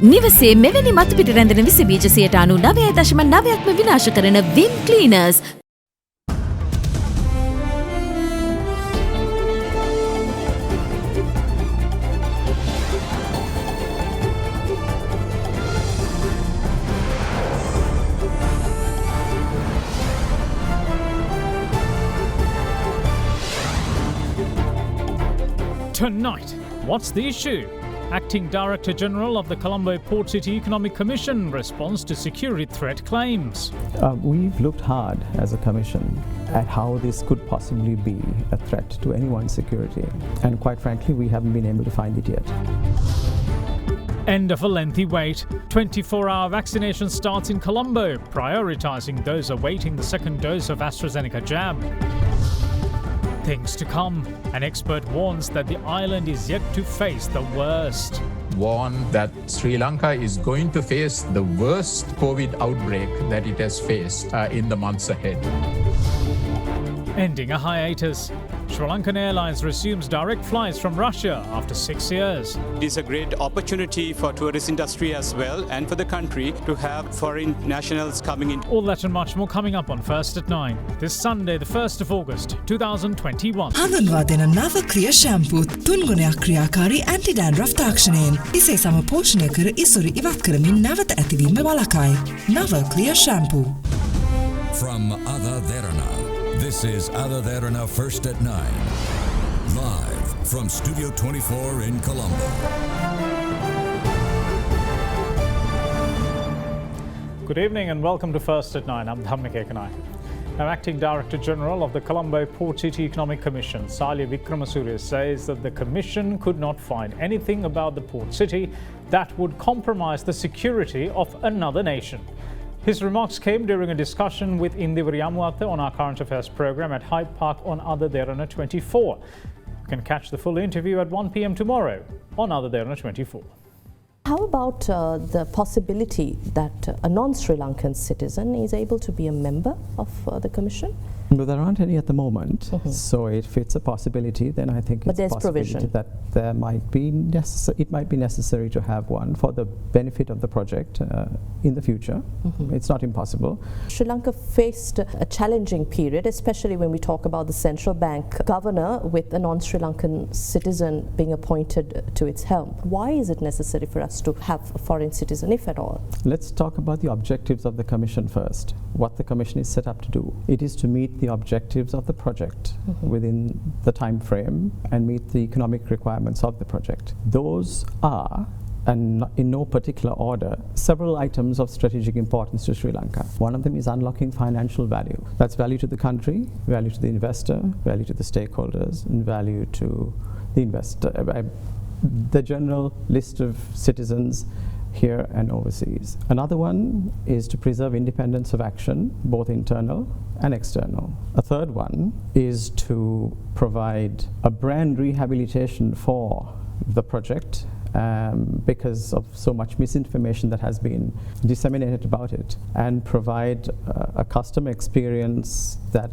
නිවසේ මෙවැනි මතු පිට රැඳෙන විස බීජ 99.9%ක්ම විනාශ කරන විම් ක්ලීනර්ස්. Tonight, what's the issue? Acting Director General of the Colombo Port City Economic Commission responds to security threat claims. We've looked hard as a commission at how this could possibly be a threat to anyone's security. And quite frankly, we haven't been able to find it yet. End of a lengthy wait. 24-hour vaccination starts in Colombo, prioritising those awaiting the second dose of AstraZeneca jab. Things to come. An expert warns that the island is yet to face the worst. Warn that Sri Lanka is going to face the worst COVID outbreak that it has faced in the months ahead. Ending a hiatus. Sri Lankan Airlines resumes direct flights from Russia after 6 years. It is a great opportunity for tourist industry as well and for the country to have foreign nationals coming in. All that and much more coming up on First at 9. This Sunday, the 1st of August, 2021. හඳුන්වා දෙන නව ක්‍රියා shampoo තුන්ගුණයක් ක්‍රියාකාරී aunty ඩෑන්ඩ්‍රෆ් තාක්ෂණයෙන් ඉසේ සම පෝෂණය කර ඉසුරු ඉවත් කරමින් නැවත ඇතිවීම වළකයි. නව ක්‍රියා shampoo. From AdaDerana, this is AdaDerana First at 9. Live from Studio 24 in Colombo. Good evening and welcome to First at 9. I'm Dhammik Ekanai. Now, Acting Director General of the Colombo Port City Economic Commission, Salya Vikramasuriya, says that the Commission could not find anything about the port city that would compromise the security of another nation. His remarks came during a discussion with Indivari Amuatha on our current affairs program at Hyde Park on AdaDerana 24. You can catch the full interview at 1 p.m. tomorrow on AdaDerana 24. How about the possibility that a non-Sri Lankan citizen is able to be a member of the Commission? But there aren't any at the moment, so if it's a possibility, then I think it's a possibility that there might be it might be necessary to have one for the benefit of the project in the future. It's not impossible. Sri Lanka faced a challenging period, especially when we talk about the central bank governor with a non-Sri Lankan citizen being appointed to its helm. Why is it necessary for us to have a foreign citizen, if at all? Let's talk about the objectives of the Commission first. What the Commission is set up to do. It is to meet the objectives of the project within the time frame and meet the economic requirements of the project. Those are, and in no particular order, several items of strategic importance to Sri Lanka. One of them is unlocking financial value. That's value to the country, value to the investor, value to the stakeholders, and value to the investor, the general list of citizens here and overseas. Another one is to preserve independence of action, both internal and external. A third one is to provide a brand rehabilitation for the project because of so much misinformation that has been disseminated about it, and provide a customer experience that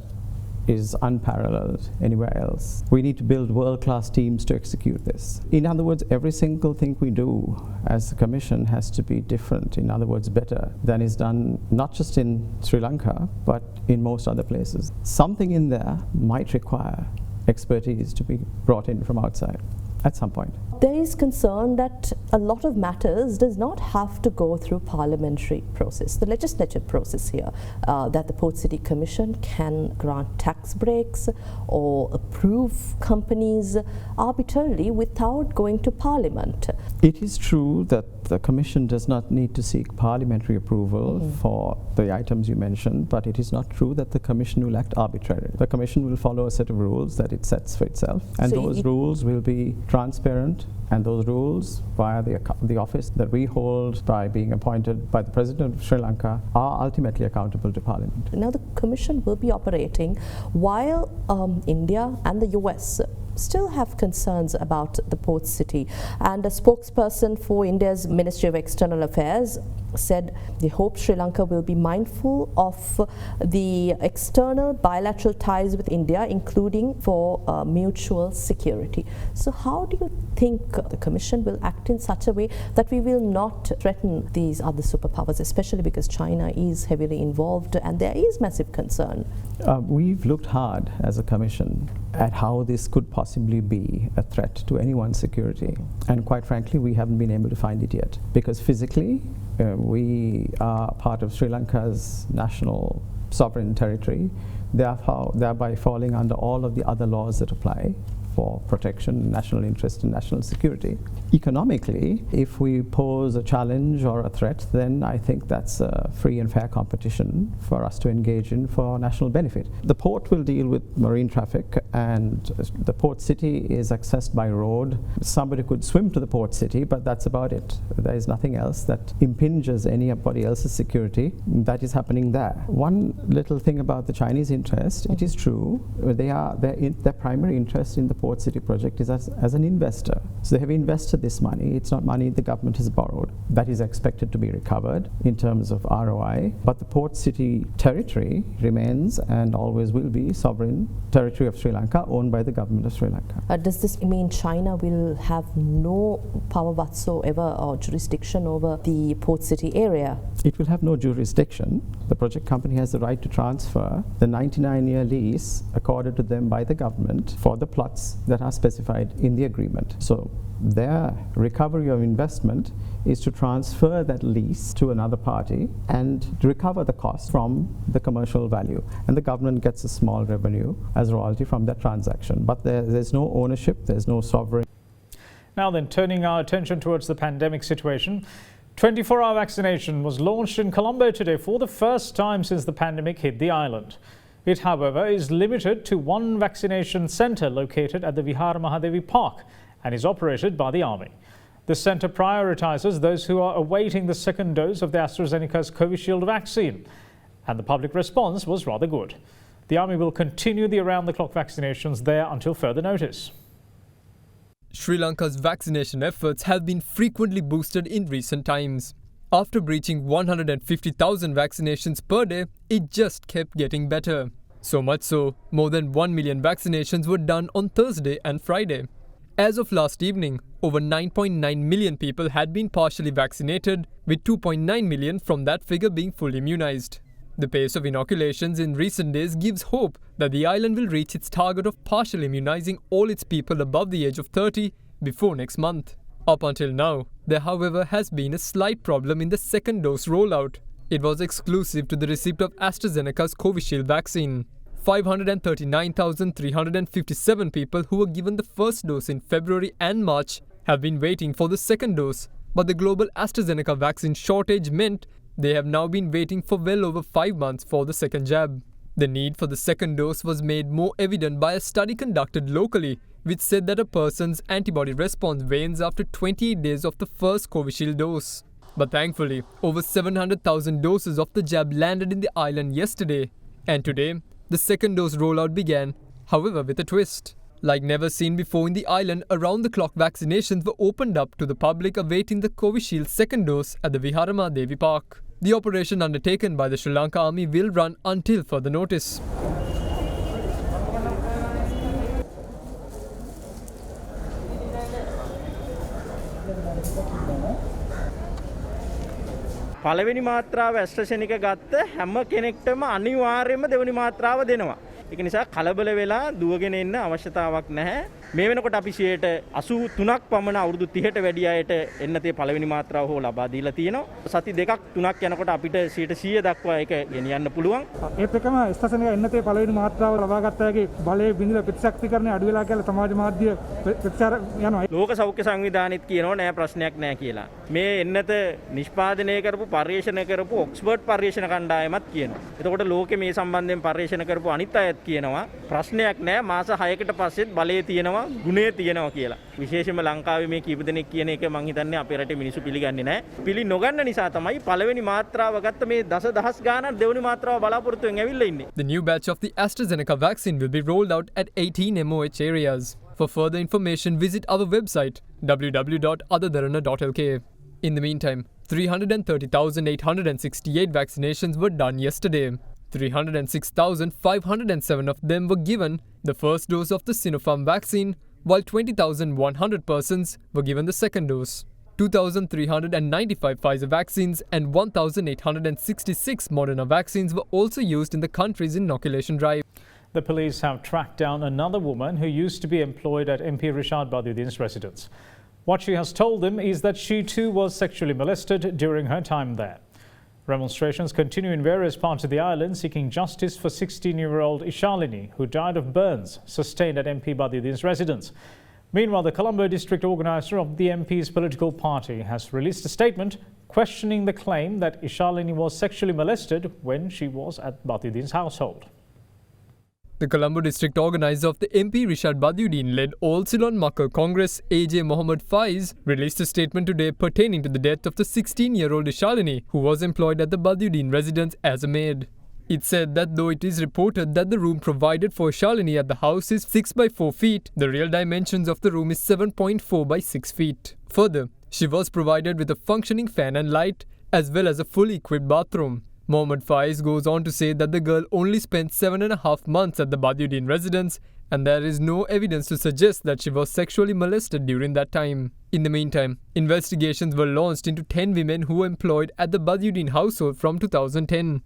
is unparalleled anywhere else. We need to build world-class teams to execute this. In other words, every single thing we do as a Commission has to be different, in other words, better than is done not just in Sri Lanka, but in most other places. Something in there might require expertise to be brought in from outside at some point. There is concern that a lot of matters does not have to go through parliamentary process, the legislative process here, that the Port City Commission can grant tax breaks or approve companies arbitrarily without going to Parliament. It is true that the Commission does not need to seek parliamentary approval for the items you mentioned, but it is not true that the Commission will act arbitrarily. The Commission will follow a set of rules that it sets for itself, and so those rules will be transparent, and those rules via the office that we hold by being appointed by the President of Sri Lanka are ultimately accountable to Parliament. Now the Commission will be operating while India and the US still have concerns about the port city. And a spokesperson for India's Ministry of External Affairs said they hope Sri Lanka will be mindful of the external bilateral ties with India, including for mutual security. So how do you think the Commission will act in such a way that we will not threaten these other superpowers, especially because China is heavily involved and there is massive concern? We've looked hard as a Commission at how this could possibly be a threat to anyone's security. And quite frankly, we haven't been able to find it yet. Because physically, we are part of Sri Lanka's national sovereign territory, thereby falling under all of the other laws that apply for protection, national interest and national security. Economically, if we pose a challenge or a threat, then I think that's a free and fair competition for us to engage in for national benefit. The port will deal with marine traffic, and the port city is accessed by road. Somebody could swim to the port city, but that's about it. There is nothing else that impinges anybody else's security that is happening there. One little thing about the Chinese interest, it is true, their primary interest in the port city project is as an investor. So they have invested this money. It's not money the government has borrowed. That is expected to be recovered in terms of ROI. But the port city territory remains and always will be sovereign territory of Sri Lanka, owned by the government of Sri Lanka. Does this mean China will have no power whatsoever or jurisdiction over the port city area? It will have no jurisdiction. The project company has the right to transfer the 99-year lease accorded to them by the government for the plots that are specified in the agreement. So their recovery of investment is to transfer that lease to another party and to recover the cost from the commercial value. And the government gets a small revenue as royalty from that transaction. But there's no ownership, there's no sovereign. Now then, turning our attention towards the pandemic situation. 24-hour vaccination was launched in Colombo today for the first time since the pandemic hit the island. It, however, is limited to one vaccination centre located at the Vihara Mahadevi Park and is operated by the Army. The centre prioritises those who are awaiting the second dose of the AstraZeneca's Covishield vaccine, and the public response was rather good. The Army will continue the around-the-clock vaccinations there until further notice. Sri Lanka's vaccination efforts have been frequently boosted in recent times. After breaching 150,000 vaccinations per day, it just kept getting better. So much so, more than 1 million vaccinations were done on Thursday and Friday. As of last evening, over 9.9 million people had been partially vaccinated, with 2.9 million from that figure being fully immunized. The pace of inoculations in recent days gives hope that the island will reach its target of partially immunizing all its people above the age of 30 before next month. Up until now, there however has been a slight problem in the second dose rollout. It was exclusive to the receipt of AstraZeneca's Covishield vaccine. 539,357 people who were given the first dose in February and March have been waiting for the second dose, but the global AstraZeneca vaccine shortage meant they have now been waiting for well over 5 months for the second jab. The need for the second dose was made more evident by a study conducted locally, which said that a person's antibody response wanes after 28 days of the first Covishield dose. But thankfully, over 700,000 doses of the jab landed in the island yesterday, and today, the second dose rollout began, however with a twist. Like never seen before in the island, around-the-clock vaccinations were opened up to the public awaiting the Covishield second dose at the Vihara Mahadevi Park. The operation undertaken by the Sri Lanka Army will run until further notice. පළවෙනි මාත්‍රාව ඇස්ට්‍රාසෙනික ගත්ත හැම කෙනෙක්ටම අනිවාර්යයෙන්ම දෙවෙනි මාත්‍රාව දෙනවා. ඒක නිසා කලබල වෙලා දුවගෙන එන්න අවශ්‍යතාවක් නැහැ. මේ වෙනකොට අපි 83ක් පමණ අවුරුදු 30ට වැඩි අයට එන්නතේ පළවෙනි මාත්‍රාව හෝ ලබා දීලා තියෙනවා. සති දෙකක් තුනක් යනකොට අපිට 100% දක්වා ඒක ගෙනියන්න පුළුවන්. ඒත් එකම ඇස්ට්‍රාසෙනික එන්නතේ පළවෙනි මාත්‍රාව ලබා ගත්ත අයගේ බලය බිඳලා ප්‍රතිශක්තිකරණය අඩු වෙලා කියලා සමාජ මාධ්‍ය ප්‍රචාර යනවා. ලෝක සෞඛ්‍ය සංවිධානයේත් කියනවා නෑ ප්‍රශ්නයක් නෑ කියලා. මේ එන්නත නිෂ්පාදනය කරපු පර්යේෂණ කරපු ඔක්ස්ෆර්ඩ් පර්යේෂණ කණ්ඩායමත් කියනවා. එතකොට ලෝකෙ මේ සම්බන්ධයෙන් පර්යේෂණ කරපු අනිත් අයත් කියනවා ප්‍රශ්නයක් නෑ මාස 6කට පස්සෙත් බලය තියෙනවා ගුණය තියෙනවා කියලා. විශේෂයෙන්ම ලංකාවේ මේ කීප දෙනෙක් කියන එක මං හිතන්නේ අපේ රටේ මිනිස්සු පිළිගන්නේ නෑ. පිළි නොගන්න නිසා තමයි පළවෙනි මාත්‍රාව ගත්ත මේ දසදහස් ගාණක් දෙවෙනි මාත්‍රාව බලාපොරොත්තුෙන් ඇවිල්ලා ඉන්නේ. The new batch of the AstraZeneca vaccine will be rolled out at 18 MOH areas. For further information, visit our website www.AdaDerana.lk. In the meantime, 330,868 vaccinations were done yesterday. 306,507 of them were given the first dose of the Sinopharm vaccine, while 20,100 persons were given the second dose. 2,395 Pfizer vaccines and 1,866 Moderna vaccines were also used in the country's inoculation drive. The police have tracked down another woman who used to be employed at MP Rishad Badiuddin's residence. What she has told them is that she too was sexually molested during her time there. Demonstrations continue in various parts of the island seeking justice for 16-year-old Ishalini, who died of burns sustained at MP Badiuddin's residence. Meanwhile, the Colombo district organizer of the MP's political party has released a statement questioning the claim that Ishalini was sexually molested when she was at Badiuddin's household. The Colombo district organizer of the MP Rishad Badiuddin-led All Ceylon Makar Congress, AJ Mohammed Faiz, released a statement today pertaining to the death of the 16-year-old Ishalini, who was employed at the Badiuddin residence as a maid. It said that though it is reported that the room provided for Ishalini at the house is 6 by 4 feet, the real dimensions of the room is 7.4 by 6 feet. Further, she was provided with a functioning fan and light, as well as a fully equipped bathroom. Mohammed Faiz goes on to say that the girl only spent 7.5 months at the Badiuddin residence, and there is no evidence to suggest that she was sexually molested during that time. In the meantime, investigations were launched into 10 women who were employed at the Badiuddin household from 2010.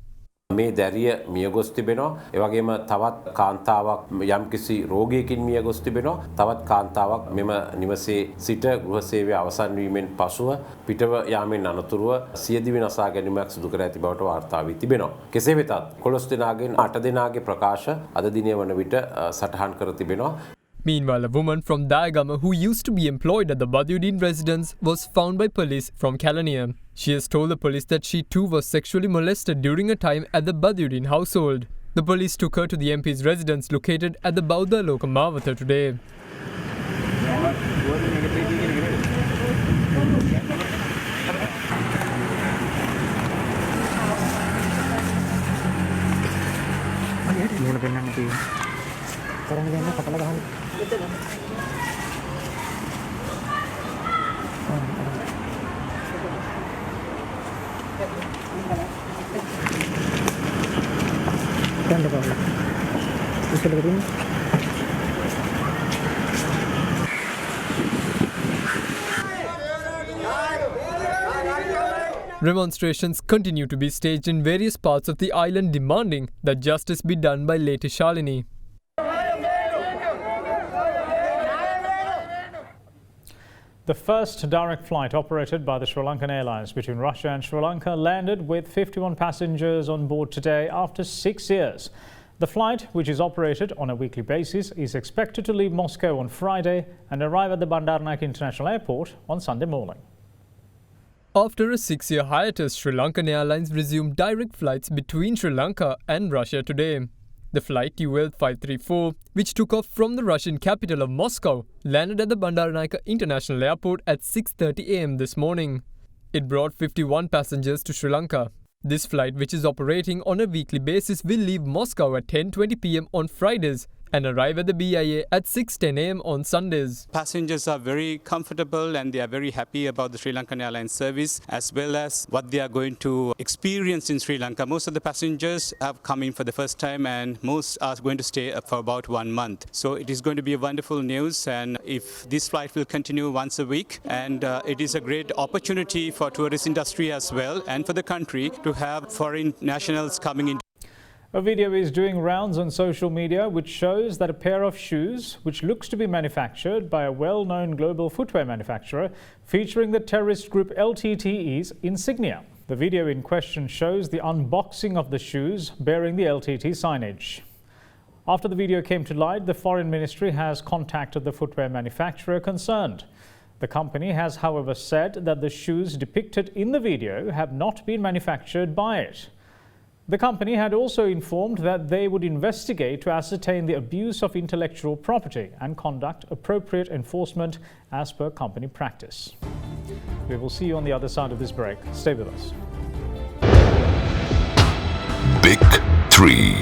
මේ දැරිය මියගොස් තිබෙනවා. ඒ වගේම තවත් කාන්තාවක් යම්කිසි රෝගයකින් මියගොස් තිබෙනවා. තවත් කාන්තාවක් මෙම නිවසේ සිට ගෘහ සේවය අවසන් වීමෙන් පසුව පිටව යාමෙන් අනතුරුව සියදිවි නසා ගැනීමක් සිදු කර ඇති බවට වාර්තා වී තිබෙනවා. කෙසේ වෙතත් 11 දෙනාගෙන් 8 දෙනාගේ ප්‍රකාශ අද දිනය වන විට සටහන් කර තිබෙනවා. Meanwhile, a woman from Diagama who used to be employed at the Badiuddin residence was found by police from Kalaniya. She has told the police that she too was sexually molested during her time at the Badiuddin household. The police took her to the MP's residence located at the Baudha Lokamavata today. Demonstrations continue to be staged in various parts of the island demanding that justice be done by late Ishalini. The first direct flight operated by the Sri Lankan Airlines between Russia and Sri Lanka landed with 51 passengers on board today after 6 years. The flight, which is operated on a weekly basis, is expected to leave Moscow on Friday and arrive at the Bandaranaike International Airport on Sunday morning. After a 6-year hiatus, Sri Lankan Airlines resumed direct flights between Sri Lanka and Russia today. The flight UL 534, which took off from the Russian capital of Moscow, landed at the Bandaranaike International Airport at 6:30 am this morning. It brought 51 passengers to Sri Lanka. This flight, which is operating on a weekly basis, will leave Moscow at 10:20 pm on Fridays and arrive at the BIA at 6:10 am on Sundays. Passengers are very comfortable and they are very happy about the Sri Lankan Airlines service as well as what they are going to experience in Sri Lanka. Most of the passengers have come in for the first time and most are going to stay for about 1 month. So it is going to be a wonderful news, and if this flight will continue once a week, and it is a great opportunity for tourist industry as well and for the country to have foreign nationals coming in. A video is doing rounds on social media which shows that a pair of shoes, which looks to be manufactured by a well-known global footwear manufacturer, featuring the terrorist group LTTE's insignia. The video in question shows the unboxing of the shoes bearing the LTT signage. After the video came to light, the Foreign Ministry has contacted the footwear manufacturer concerned. The company has, however, said that the shoes depicted in the video have not been manufactured by it. The company had also informed that they would investigate to ascertain the abuse of intellectual property and conduct appropriate enforcement as per company practice. We will see you on the other side of this break. Stay with us. Big 3.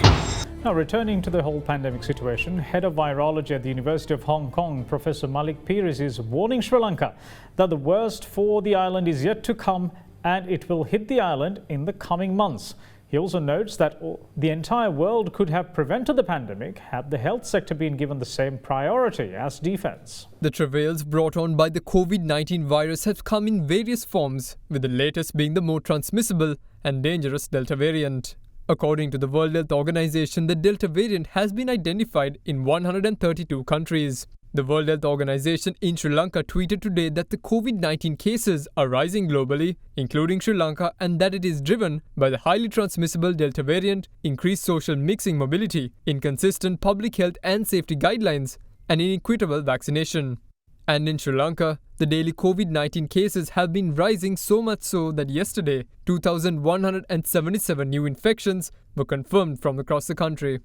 Now, returning to the whole pandemic situation, Head of Virology at the University of Hong Kong, Professor Malik Piris, is warning Sri Lanka that the worst for the island is yet to come and it will hit the island in the coming months. He also notes that the entire world could have prevented the pandemic had the health sector been given the same priority as defense. The travails brought on by the COVID-19 virus have come in various forms, with the latest being the more transmissible and dangerous Delta variant. According to the World Health Organization, the Delta variant has been identified in 132 countries. The World Health Organization in Sri Lanka tweeted today that the COVID-19 cases are rising globally, including Sri Lanka, and that it is driven by the highly transmissible Delta variant, increased social mixing mobility, inconsistent public health and safety guidelines, and inequitable vaccination. And in Sri Lanka, the daily COVID-19 cases have been rising so much so that yesterday, 2,177 new infections were confirmed from across the country.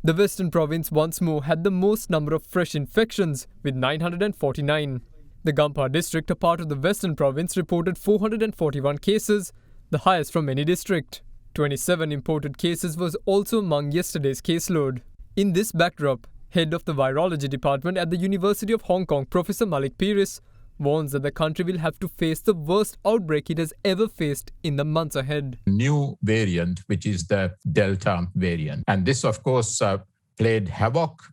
The Western Province once more had the most number of fresh infections with 949. The Gampha district, a part of the Western Province, reported 441 cases, the highest from any district. 27 imported cases was also among yesterday's caseload. In this backdrop, Head of the Virology Department at the University of Hong Kong, Professor Malik Piris, warns that the country will have to face the worst outbreak it has ever faced in the months ahead. New variant, which is the Delta variant. And this, of course, played havoc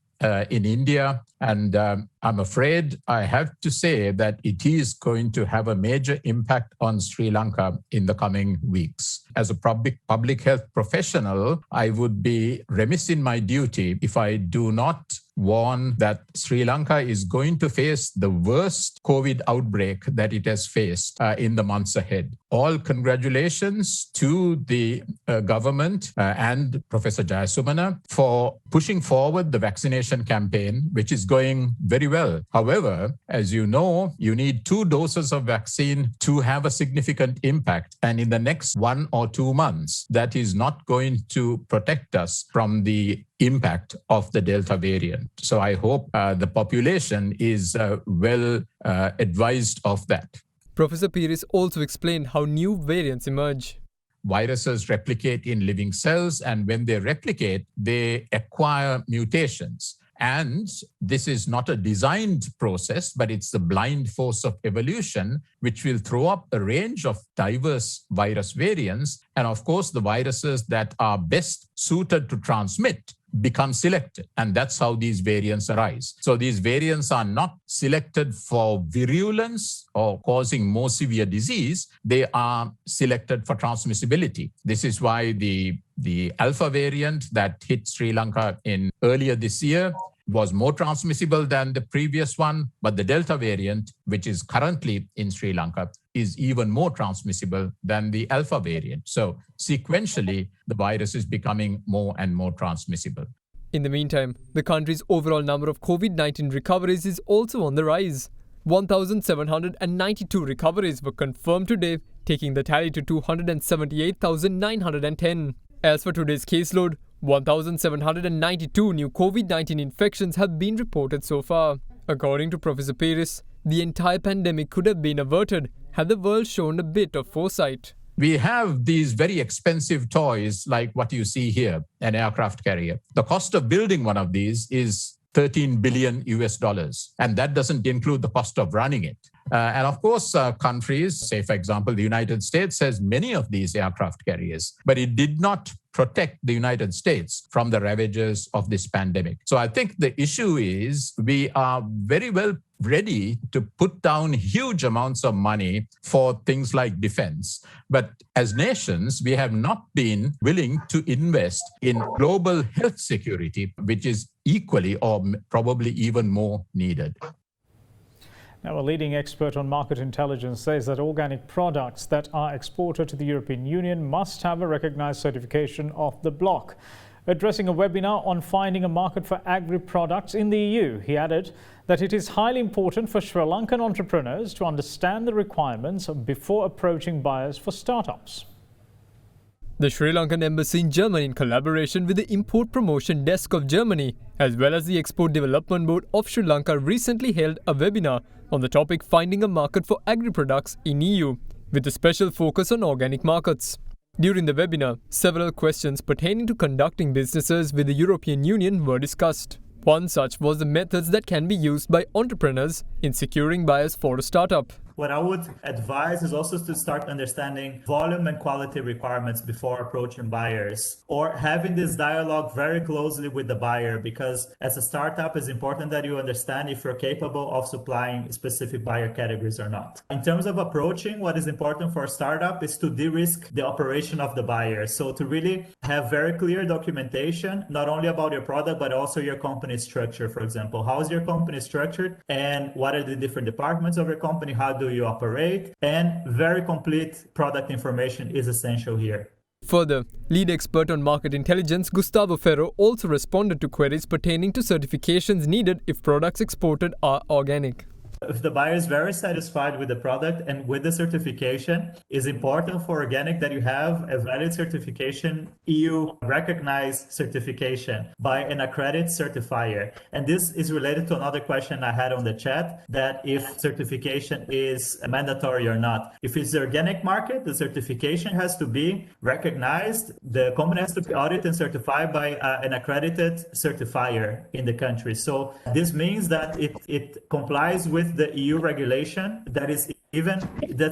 in India. And I'm afraid I have to say that it is going to have a major impact on Sri Lanka in the coming weeks. As a public health professional, I would be remiss in my duty if I do not warn that Sri Lanka is going to face the worst COVID outbreak that it has faced in the months ahead. All congratulations to the government and Professor Jayasumana for pushing forward the vaccination campaign, which is going very well. However, as you know, you need 2 doses of vaccine to have a significant impact. And in the next 1 or 2 months, that is not going to protect us from the impact of the Delta variant. So I hope the population is well advised of that. Professor Piris also explained how new variants emerge. Viruses replicate in living cells, and when they replicate, they acquire mutations. And this is not a designed process, but it's the blind force of evolution, which will throw up a range of diverse virus variants. And of course, the viruses that are best suited to transmit become selected. And that's how these variants arise. So these variants are not selected for virulence or causing more severe disease. They are selected for transmissibility. This is why the Alpha variant that hit Sri Lanka earlier this year was more transmissible than the previous one, but the Delta variant, which is currently in Sri Lanka, is even more transmissible than the Alpha variant. So sequentially, the virus is becoming more and more transmissible. In the meantime, the country's overall number of COVID-19 recoveries is also on the rise. 1,792 recoveries were confirmed today, taking the tally to 278,910. As for today's caseload, 1,792 new COVID-19 infections have been reported so far. According to Professor Piris, the entire pandemic could have been averted had the world shown a bit of foresight. We have these very expensive toys like what you see here, an aircraft carrier. The cost of building one of these is $13 billion US. And that doesn't include the cost of running it. And of course, countries, say, for example, the United States has many of these aircraft carriers, but it did not protect the United States from the ravages of this pandemic. So I think the issue is we are very well ready to put down huge amounts of money for things like defense. But as nations, we have not been willing to invest in global health security, which is equally or probably even more needed. Now, a leading expert on market intelligence says that organic products that are exported to the European Union must have a recognized certification of the bloc. Addressing a webinar on finding a market for agri-products in the EU, he added that it is highly important for Sri Lankan entrepreneurs to understand the requirements before approaching buyers for startups. The Sri Lankan Embassy in Germany, in collaboration with the Import Promotion Desk of Germany, as well as the Export Development Board of Sri Lanka, recently held a webinar on the topic Finding a Market for Agri-Products in EU, with a special focus on organic markets. During the webinar, several questions pertaining to conducting businesses with the European Union were discussed. One such was the methods that can be used by entrepreneurs in securing buyers for a startup. What I would advise is also to start understanding volume and quality requirements before approaching buyers, or having this dialogue very closely with the buyer, because as a startup, it's important that you understand if you're capable of supplying specific buyer categories or not. In terms of approaching, what is important for a startup is to de-risk the operation of the buyer. So to really have very clear documentation, not only about your product, but also your company structure, for example. How is your company structured and what are the different departments of your company? How do you operate? And very complete product information is essential here. Further, lead expert on market intelligence Gustavo Ferro also responded to queries pertaining to certifications needed if products exported are organic. If the buyer is very satisfied with the product and with the certification, it's important for organic that you have a valid certification, EU recognized certification by an accredited certifier. And this is related to another question I had on the chat, that if certification is mandatory or not. If it's the organic market, the certification has to be recognized. The company has to be audited and certified by an accredited certifier in the country. So this means that it complies with the EU regulation that's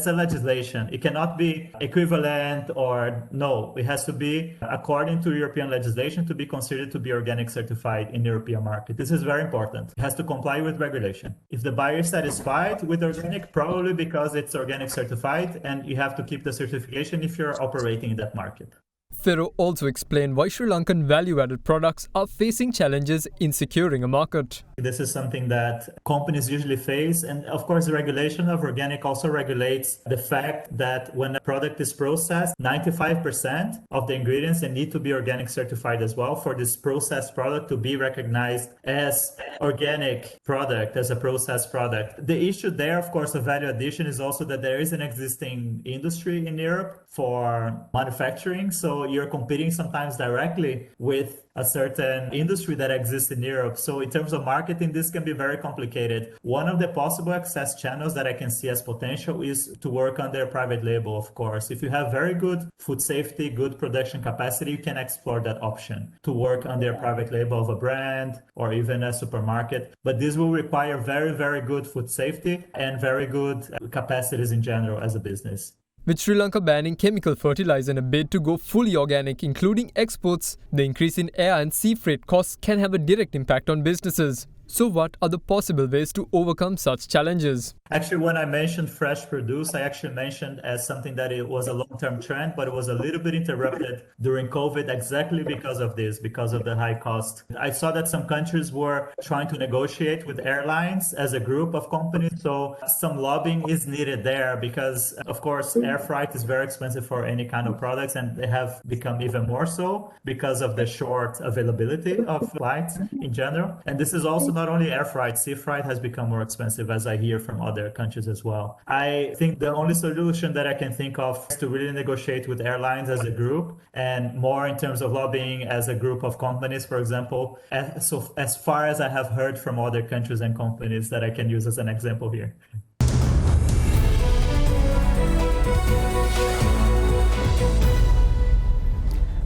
a legislation. It cannot be equivalent or no, it has to be according to European legislation to be considered to be organic certified in the European market. This is very important. It has to comply with regulation. If the buyer is satisfied with organic, probably because it's organic certified, and you have to keep the certification if you're operating in that market. Ferro also explained why Sri Lankan value-added products are facing challenges in securing a market. This is something that companies usually face. And of course, the regulation of organic also regulates the fact that when a product is processed, 95% of the ingredients need to be organic certified as well for this processed product to be recognized as organic product, as a processed product. The issue there, of course, of value addition is also that there is an existing industry in Europe for manufacturing. So you're competing sometimes directly with a certain industry that exists in Europe. So in terms of marketing, this can be very complicated. One of the possible access channels that I can see as potential is to work under private label, of course. If you have very good food safety, good production capacity, you can explore that option to work under a private label of a brand or even a supermarket. But this will require very, very good food safety and very good capacities in general as a business. With Sri Lanka banning chemical fertilizer in a bid to go fully organic, including exports, the increase in air and sea freight costs can have a direct impact on businesses. So what are the possible ways to overcome such challenges? Actually, when I mentioned fresh produce, I actually mentioned as something that it was a long-term trend, but it was a little bit interrupted during COVID exactly because of this, because of the high cost. I saw that some countries were trying to negotiate with airlines as a group of companies. So some lobbying is needed there because, of course, air freight is very expensive for any kind of products, and they have become even more so because of the short availability of flights in general. And this is also not only air freight, sea freight has become more expensive, as I hear from other countries as well. I think the only solution that I can think of is to really negotiate with airlines as a group, and more in terms of lobbying as a group of companies, for example, as far as I have heard from other countries and companies that I can use as an example here.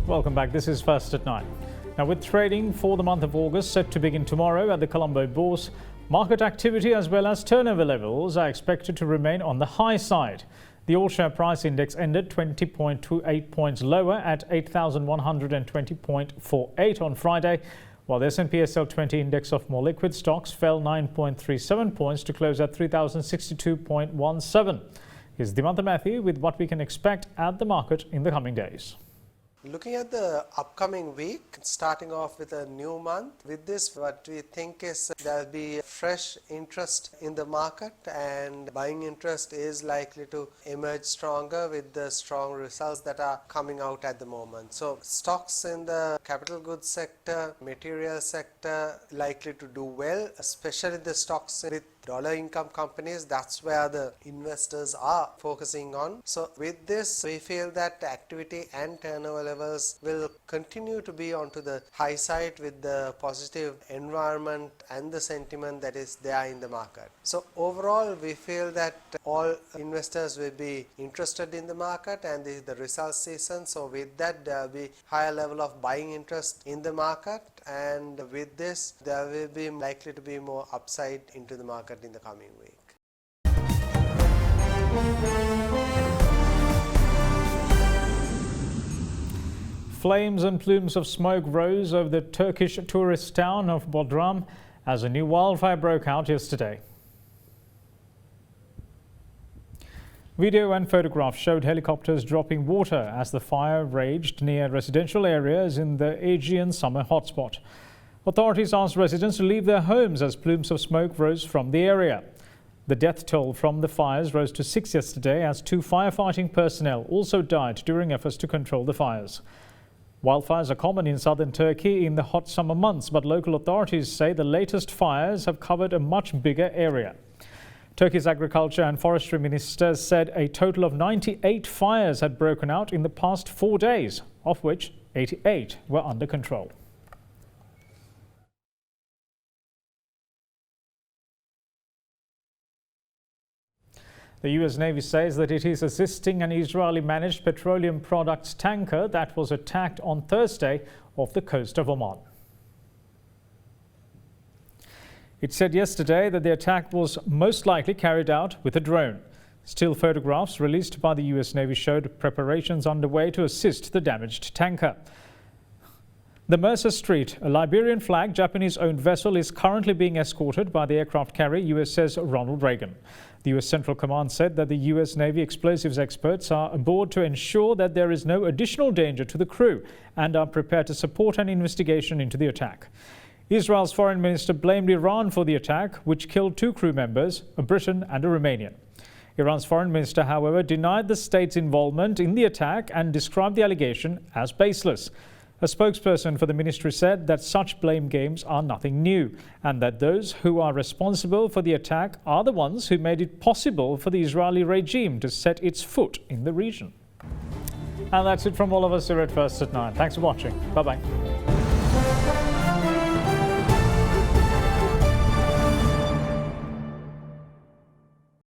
Welcome back. This is First at 9. Now, with trading for the month of August set to begin tomorrow at the Colombo Bourse, market activity as well as turnover levels are expected to remain on the high side. The all-share price index ended 20.28 points lower at 8,120.48 on Friday, while the S&P SL20 index of more liquid stocks fell 9.37 points to close at 3,062.17. Here's Dimantha Matthew with what we can expect at the market in the coming days. Looking at the upcoming week, starting off with a new month, with this what we think is there will be fresh interest in the market, and buying interest is likely to emerge stronger with the strong results that are coming out at the moment. So stocks in the capital goods sector, material sector likely to do well, especially the stocks with dollar income companies, that's where the investors are focusing on. So with this, we feel that the activity and turnover levels will continue to be onto the high side with the positive environment and the sentiment that is there in the market. So overall, we feel that all investors will be interested in the market, and this is the results season. So with that, there will be higher level of buying interest in the market, and with this, there will be likely to be more upside into the market in the coming week. Flames and plumes of smoke rose over the Turkish tourist town of Bodrum as a new wildfire broke out yesterday. Video and photographs showed helicopters dropping water as the fire raged near residential areas in the Aegean summer hotspot. Authorities asked residents to leave their homes as plumes of smoke rose from the area. The death toll from the fires rose to 6 yesterday as 2 firefighting personnel also died during efforts to control the fires. Wildfires are common in southern Turkey in the hot summer months, but local authorities say the latest fires have covered a much bigger area. Turkey's Agriculture and Forestry Minister said a total of 98 fires had broken out in the past 4 days, of which 88 were under control. The US Navy says that it is assisting an Israeli-managed petroleum products tanker that was attacked on Thursday off the coast of Oman. It said yesterday that the attack was most likely carried out with a drone. Still photographs released by the US Navy showed preparations underway to assist the damaged tanker. The Mercer Street, a Liberian flag Japanese-owned vessel, is currently being escorted by the aircraft carrier USS Ronald Reagan. The U.S. Central Command said that the U.S. Navy explosives experts are aboard to ensure that there is no additional danger to the crew and are prepared to support an investigation into the attack. Israel's foreign minister blamed Iran for the attack, which killed 2 crew members, a Briton and a Romanian. Iran's foreign minister, however, denied the state's involvement in the attack and described the allegation as baseless. A spokesperson for the ministry said that such blame games are nothing new and that those who are responsible for the attack are the ones who made it possible for the Israeli regime to set its foot in the region. And that's it from all of us here at First at 9. Thanks for watching. Bye-bye.